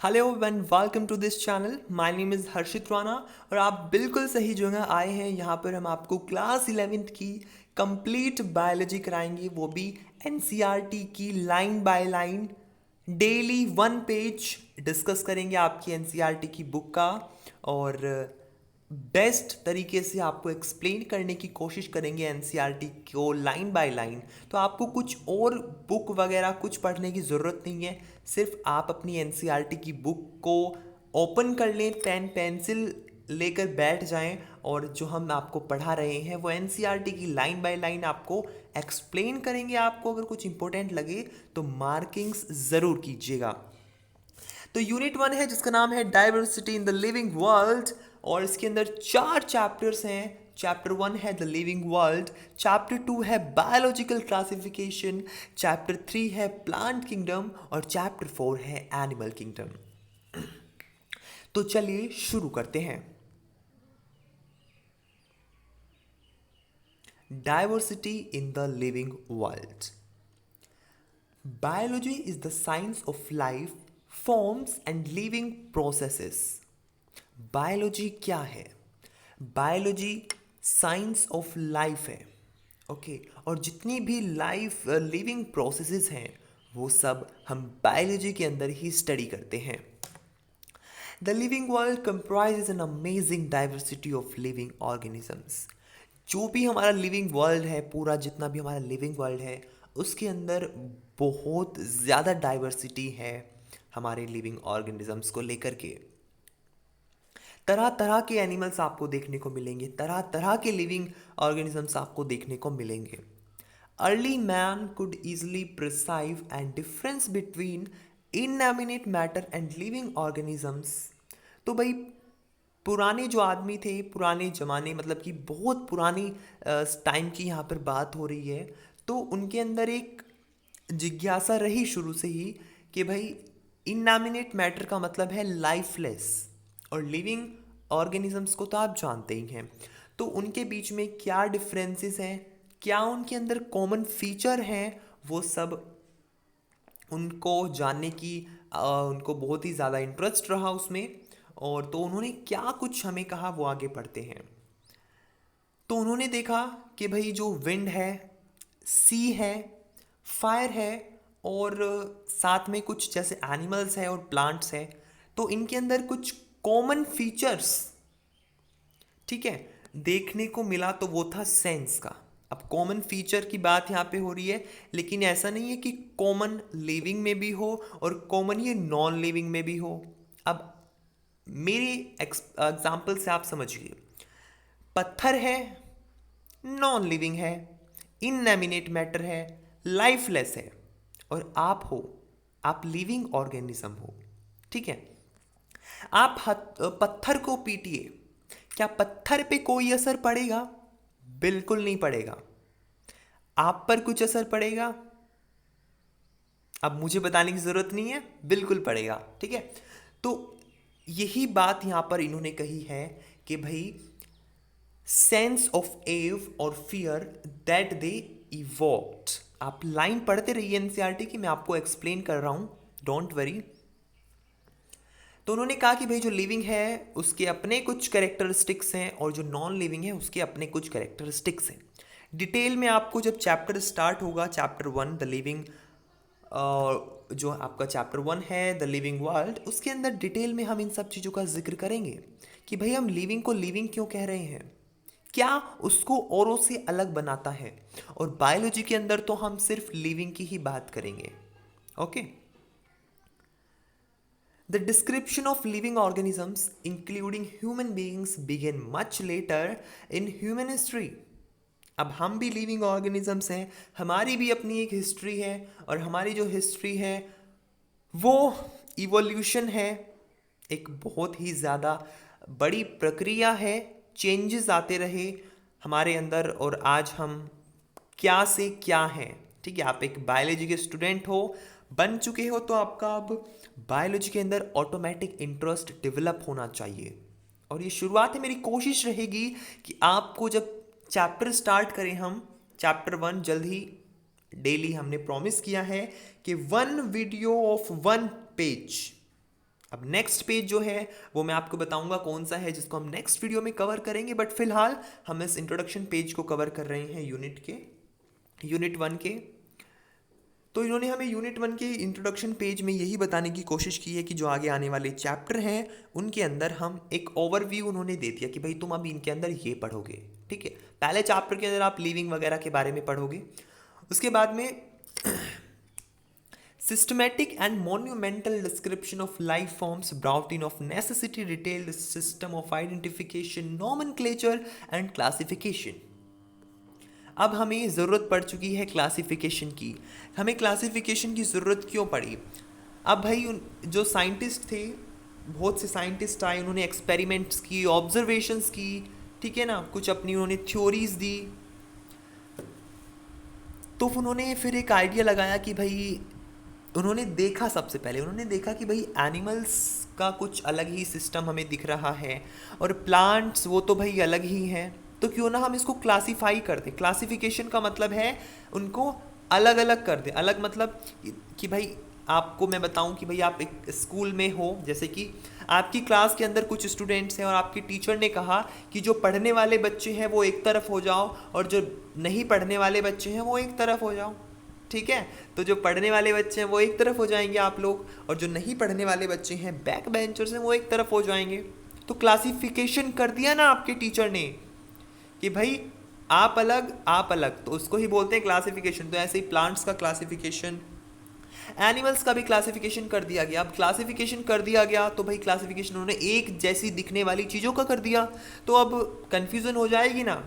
Hello and welcome to this channel. My name is Harshit Rana और आप बिल्कुल सही जगह आए हैं। यहाँ पर हम आपको क्लास 11th की कंप्लीट बायोलॉजी कराएंगे, वो भी एनसीईआरटी की line by line. Daily 1 page discuss करेंगे आपकी एनसीईआरटी की बुक का और बेस्ट तरीके से आपको एक्सप्लेन करने की कोशिश करेंगे एनसीईआरटी को लाइन बाय लाइन। तो आपको कुछ और बुक वगैरह कुछ पढ़ने की ज़रूरत नहीं है। सिर्फ आप अपनी एनसीईआरटी की बुक को ओपन कर लें, पेन पेंसिल लेकर बैठ जाएं और जो हम आपको पढ़ा रहे हैं वो एनसीईआरटी की लाइन बाय लाइन आपको एक्सप्लेन करेंगे। आपको अगर कुछ इंपॉर्टेंट लगे तो मार्किंग्स ज़रूर कीजिएगा। तो यूनिट 1 है जिसका नाम है diversity in the living world और इसके अंदर 4 चैप्टर्स हैं। चैप्टर 1 है द लिविंग वर्ल्ड, चैप्टर 2 है बायोलॉजिकल क्लासिफिकेशन, चैप्टर 3 है प्लांट किंगडम और चैप्टर 4 है एनिमल किंगडम। तो चलिए शुरू करते हैं। Diversity in the living world. Biology is the science of life, forms and living processes. Biology क्या है? बायोलॉजी साइंस ऑफ लाइफ है। ओके और जितनी भी लाइफ लिविंग प्रोसेसेस हैं वो सब हम बायोलॉजी के अंदर ही स्टडी करते हैं। The living world comprises an amazing diversity of living organisms. जो भी हमारा लिविंग वर्ल्ड है, पूरा जितना भी हमारा लिविंग वर्ल्ड है, उसके अंदर बहुत ज़्यादा डाइवर्सिटी है हमारे लिविंग ऑर्गेनिजम्स को लेकर के। तरह तरह के एनिमल्स आपको देखने को मिलेंगे, तरह तरह के लिविंग ऑर्गेनिजम्स आपको देखने को मिलेंगे। Early man could easily perceive and difference between inanimate matter and living organisms. तो भाई पुराने जो आदमी थे, पुराने ज़माने मतलब कि बहुत पुरानी टाइम की यहाँ पर बात हो रही है, तो उनके अंदर एक जिज्ञासा रही शुरू से ही कि भाई इनएमिनेट मैटर का मतलब है लाइफलेस और लिविंग ऑर्गेनिजम्स को तो आप जानते ही हैं। तो उनके बीच में क्या डिफरेंसेस हैं, क्या उनके अंदर कॉमन फीचर हैं, वो सब उनको जानने की उनको बहुत ही ज़्यादा इंटरेस्ट रहा उसमें। और तो उन्होंने क्या कुछ हमें कहा वो आगे पढ़ते हैं। तो उन्होंने देखा कि भाई जो विंड है, सी है, फायर है और साथ में कुछ जैसे एनिमल्स है और प्लांट्स है, तो इनके अंदर कुछ कॉमन फीचर्स, ठीक है, देखने को मिला। तो वो था सेंस का। अब कॉमन फीचर की बात यहाँ पे हो रही है, लेकिन ऐसा नहीं है कि कॉमन लिविंग में भी हो और कॉमन ये नॉन लिविंग में भी हो। अब मेरे एग्जाम्पल से आप समझिए। पत्थर है, नॉन लिविंग है, इनएमिनेट मैटर है, लाइफलेस है, और आप हो, आप लिविंग ऑर्गेनिज्म हो। ठीक है, आप पत्थर को पीटिए, क्या पत्थर पे कोई असर पड़ेगा? बिल्कुल नहीं पड़ेगा। आप पर कुछ असर पड़ेगा? अब मुझे बताने की जरूरत नहीं है, बिल्कुल पड़ेगा। ठीक है, तो यही बात यहां पर इन्होंने कही है कि भाई सेंस ऑफ एव और फियर दैट दे इवोक्ड। आप लाइन पढ़ते रहिए एनसीईआरटी की, मैं आपको एक्सप्लेन कर रहा हूं, डोंट वरी। तो उन्होंने कहा कि भाई जो लिविंग है उसके अपने कुछ कैरेक्टरिस्टिक्स हैं और जो नॉन लिविंग है उसके अपने कुछ कैरेक्टरिस्टिक्स हैं। डिटेल में आपको जब चैप्टर स्टार्ट होगा, चैप्टर 1 द लिविंग, जो आपका चैप्टर 1 है द लिविंग वर्ल्ड, उसके अंदर डिटेल में हम इन सब चीज़ों का जिक्र करेंगे कि भाई हम लिविंग को लिविंग क्यों कह रहे हैं, क्या उसको औरों से अलग बनाता है। और बायोलॉजी के अंदर तो हम सिर्फ लिविंग की ही बात करेंगे। Okay, The description of living organisms, including human beings, began much later in human history. अब हम भी लिविंग ऑर्गेनिजम्स हैं, हमारी भी अपनी एक हिस्ट्री है और हमारी जो हिस्ट्री है वो इवोल्यूशन है। एक बहुत ही ज़्यादा बड़ी प्रक्रिया है, चेंजेस आते रहे हमारे अंदर और आज हम क्या से क्या हैं। ठीक है, आप एक बायोलॉजी के स्टूडेंट हो, बन चुके हो, तो आपका अब बायोलॉजी के अंदर ऑटोमेटिक इंटरेस्ट डेवलप होना चाहिए। और ये शुरुआत है, मेरी कोशिश रहेगी कि आपको जब चैप्टर स्टार्ट करें हम, चैप्टर 1 जल्द ही, डेली हमने प्रॉमिस किया है कि 1 वीडियो ऑफ 1 पेज अब नेक्स्ट पेज जो है वो मैं आपको बताऊंगा कौन सा है, जिसको हम नेक्स्ट वीडियो में कवर करेंगे, बट फिलहाल हम इस इंट्रोडक्शन पेज को कवर कर रहे हैं यूनिट 1 के। तो इन्होंने हमें यूनिट 1 के इंट्रोडक्शन पेज में यही बताने की कोशिश की है कि जो आगे आने वाले चैप्टर हैं उनके अंदर हम एक ओवरव्यू उन्होंने दे दिया कि भाई तुम अब इनके अंदर ये पढ़ोगे, ठीक है। पहले चैप्टर के अंदर आप लिविंग वगैरह के बारे में पढ़ोगे, उसके बाद में systematic and monumental description of life forms brought in of necessity detailed system of identification, nomenclature and classification। अब हमें ज़रूरत पड़ चुकी है क्लासिफिकेशन की। हमें क्लासिफिकेशन की ज़रूरत क्यों पड़ी? अब भाई जो साइंटिस्ट थे, बहुत से साइंटिस्ट आए, उन्होंने एक्सपेरिमेंट्स की, ऑब्जर्वेशंस की, ठीक है ना, कुछ अपनी उन्होंने थ्योरीज दी। तो उन्होंने फिर एक आइडिया लगाया कि भाई उन्होंने देखा, सबसे पहले उन्होंने देखा कि भाई एनिमल्स का कुछ अलग ही सिस्टम हमें दिख रहा है और प्लांट्स वो तो भाई अलग ही हैं, तो क्यों ना हम इसको क्लासीफाई कर दें। क्लासिफिकेशन का मतलब है उनको अलग अलग कर दें। अलग मतलब कि भाई आपको मैं बताऊं कि भाई आप एक स्कूल में हो, जैसे कि आपकी क्लास के अंदर कुछ स्टूडेंट्स हैं और आपकी टीचर ने कहा कि जो पढ़ने वाले बच्चे हैं वो एक तरफ हो जाओ और जो नहीं पढ़ने वाले बच्चे हैं वो एक तरफ हो जाओ, ठीक है। तो जो पढ़ने वाले बच्चे हैं वो एक तरफ हो जाएंगे आप लोग, और जो नहीं पढ़ने वाले बच्चे हैं, बैक बेंचर्स हैं, वो एक तरफ हो जाएंगे। तो क्लासिफिकेशन कर दिया ना आपके टीचर ने कि भाई आप अलग, तो उसको ही बोलते हैं क्लासिफिकेशन। तो ऐसे ही प्लांट्स का क्लासिफिकेशन, एनिमल्स का भी क्लासिफिकेशन कर दिया गया। अब क्लासिफिकेशन कर दिया गया तो भाई क्लासिफिकेशन उन्होंने एक जैसी दिखने वाली चीज़ों का कर दिया, तो अब कन्फ्यूज़न हो जाएगी ना।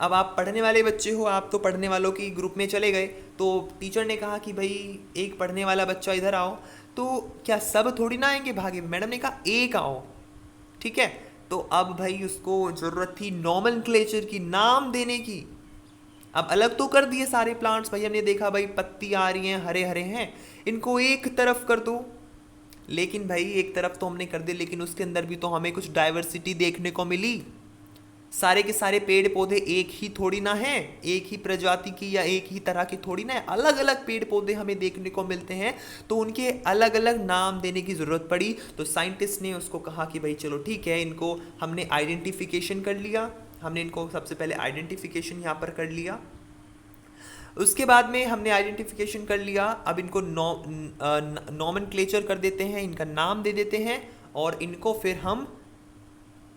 अब आप पढ़ने वाले बच्चे हो, आप तो पढ़ने वालों की ग्रुप में चले गए, तो टीचर ने कहा कि भाई एक पढ़ने वाला बच्चा इधर आओ, तो क्या सब थोड़ी ना आएंगे भागे? मैडम ने कहा एक आओ, ठीक है। तो अब भाई उसको ज़रूरत थी नॉमेनक्लेचर की, नाम देने की। अब अलग तो कर दिए सारे प्लांट्स, भाई हमने देखा भाई पत्ती आ रही हैं, हरे हरे हैं, इनको एक तरफ कर दो। लेकिन भाई एक तरफ तो हमने कर दिया, लेकिन उसके अंदर भी तो हमें कुछ डाइवर्सिटी देखने को मिली। सारे के सारे पेड़ पौधे एक ही थोड़ी ना हैं, एक ही प्रजाति की या एक ही तरह की थोड़ी ना है, अलग अलग पेड़ पौधे हमें देखने को मिलते हैं, तो उनके अलग अलग नाम देने की ज़रूरत पड़ी। तो साइंटिस्ट ने उसको कहा कि भाई चलो ठीक है, इनको हमने आइडेंटिफिकेशन कर लिया, हमने इनको सबसे पहले आइडेंटिफिकेशन यहाँ पर कर लिया। उसके बाद में हमने आइडेंटिफिकेशन कर लिया, अब इनको नॉमेनक्लेचर कर देते हैं, इनका नाम दे देते हैं, और इनको फिर हम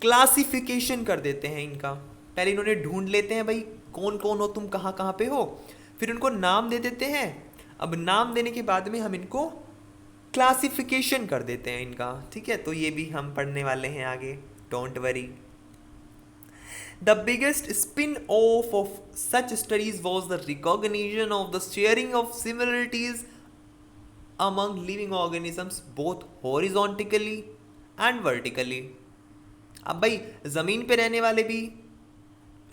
क्लासिफिकेशन कर देते हैं इनका। पहले इन्होंने ढूंढ लेते हैं भाई कौन कौन हो तुम, कहाँ कहाँ पे हो, फिर इनको नाम दे देते हैं। अब नाम देने के बाद में हम इनको क्लासिफिकेशन कर देते हैं इनका, ठीक है। तो ये भी हम पढ़ने वाले हैं आगे, don't worry. The biggest spin-off of such studies was the recognition of the sharing of similarities among living organisms both horizontally and vertically। अब भाई ज़मीन पे रहने वाले भी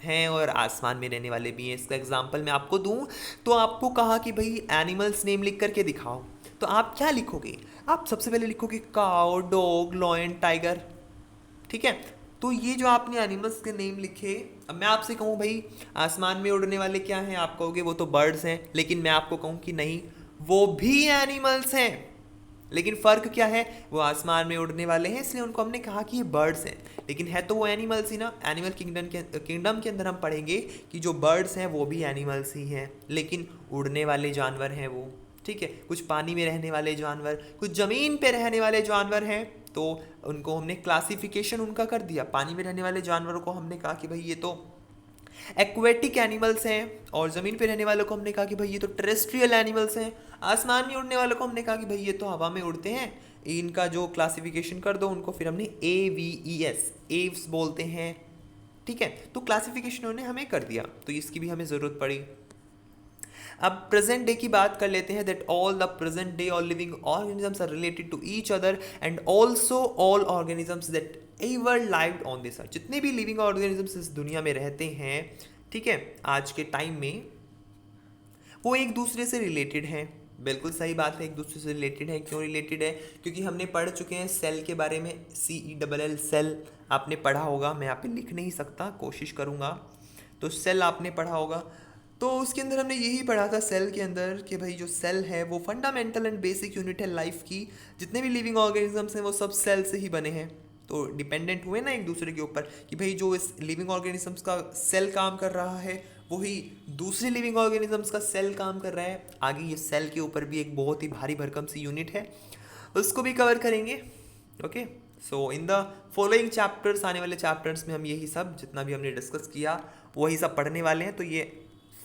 हैं और आसमान में रहने वाले भी हैं। इसका एग्जांपल मैं आपको दूं तो आपको कहा कि भाई एनिमल्स नेम लिख करके दिखाओ, तो आप क्या लिखोगे? आप सबसे पहले लिखोगे काउ, डॉग, लॉयन, टाइगर, ठीक है। तो ये जो आपने एनिमल्स के नेम लिखे, अब मैं आपसे कहूँ भाई आसमान में उड़ने वाले क्या हैं, आप कहोगे वो तो बर्ड्स हैं, लेकिन मैं आपको कहूँ कि नहीं, वो भी एनिमल्स हैं, लेकिन फ़र्क क्या है, वो आसमान में उड़ने वाले हैं इसलिए उनको हमने कहा कि ये बर्ड्स हैं, लेकिन है तो वो एनिमल्स ही ना। एनिमल किंगडम के अंदर हम पढ़ेंगे कि जो बर्ड्स हैं वो भी एनिमल्स ही हैं, लेकिन उड़ने वाले जानवर हैं वो, ठीक है। कुछ पानी में रहने वाले जानवर, कुछ ज़मीन पे रहने वाले जानवर हैं, तो उनको हमने क्लासिफिकेशन उनका कर दिया। पानी में रहने वाले जानवरों को हमने कहा कि भाई ये तो एक्वेटिक एनिमल्स हैं, और ज़मीन पे रहने वालों को हमने कहा कि भाई ये तो टेरेस्ट्रियल एनिमल्स हैं। आसमान में उड़ने वालों को हमने कहा कि भाई ये तो हवा में उड़ते हैं, इनका जो क्लासिफिकेशन कर दो उनको फिर हमने AVES एव्स बोलते हैं, ठीक है। तो क्लासिफिकेशन उन्होंने हमें कर दिया, तो इसकी भी हमें ज़रूरत पड़ी। अब प्रेजेंट डे की बात कर लेते हैं, that all the present day all living organisms are related to each other and also all organisms that ever lived on this earth. जितने भी लिविंग ऑर्गेनिजम्स इस दुनिया में रहते हैं, ठीक है, आज के टाइम में वो एक दूसरे से रिलेटेड हैं। बिल्कुल सही बात है, एक दूसरे से रिलेटेड है। क्यों रिलेटेड है? क्योंकि हमने पढ़ चुके हैं सेल के बारे में, CELL सेल आपने पढ़ा होगा, मैं यहाँ पे लिख नहीं सकता, कोशिश करूँगा। तो सेल आपने पढ़ा होगा, तो उसके अंदर हमने यही पढ़ा था सेल के अंदर कि भाई जो सेल है वो फंडामेंटल एंड बेसिक यूनिट है लाइफ की। जितने भी लिविंग ऑर्गेनिजम्स हैं वो सब सेल से ही बने हैं। तो डिपेंडेंट हुए ना एक दूसरे के ऊपर कि भाई जो इस लिविंग ऑर्गेनिजम्स का सेल काम कर रहा है वही दूसरे लिविंग ऑर्गेनिजम्स का सेल काम कर रहा है। आगे ये सेल के ऊपर भी एक बहुत ही भारी भरकम सी यूनिट है, उसको भी कवर करेंगे। Okay, so in the following chapters, आने वाले चैप्टर्स में हम यही सब जितना भी हमने डिस्कस किया वही सब पढ़ने वाले हैं। तो ये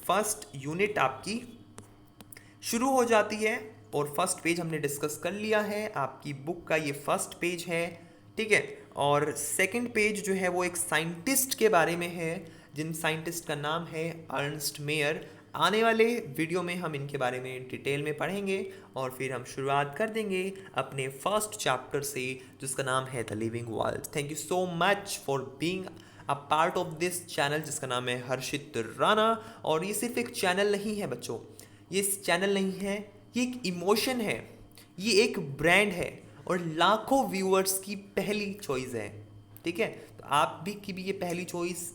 फर्स्ट यूनिट आपकी शुरू हो जाती है और फर्स्ट पेज हमने डिस्कस कर लिया है। आपकी बुक का ये फर्स्ट पेज है, ठीक है। और सेकंड पेज जो है वो एक साइंटिस्ट के बारे में है, जिन साइंटिस्ट का नाम है अर्नस्ट मेयर। आने वाले वीडियो में हम इनके बारे में डिटेल में पढ़ेंगे और फिर हम शुरुआत कर देंगे अपने फर्स्ट चैप्टर से जिसका नाम है the living world. Thank you so much for being a part of this channel जिसका नाम है हर्षित राणा। और ये सिर्फ एक चैनल नहीं है बच्चों, ये चैनल नहीं है, ये एक इमोशन है, ये एक ब्रांड है और लाखों व्यूअर्स की पहली चॉइस है, ठीक है। तो आप भी की भी ये पहली चॉइस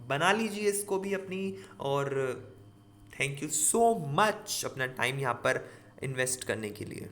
बना लीजिए इसको भी अपनी। और थैंक यू सो मच अपना टाइम यहाँ पर इन्वेस्ट करने के लिए।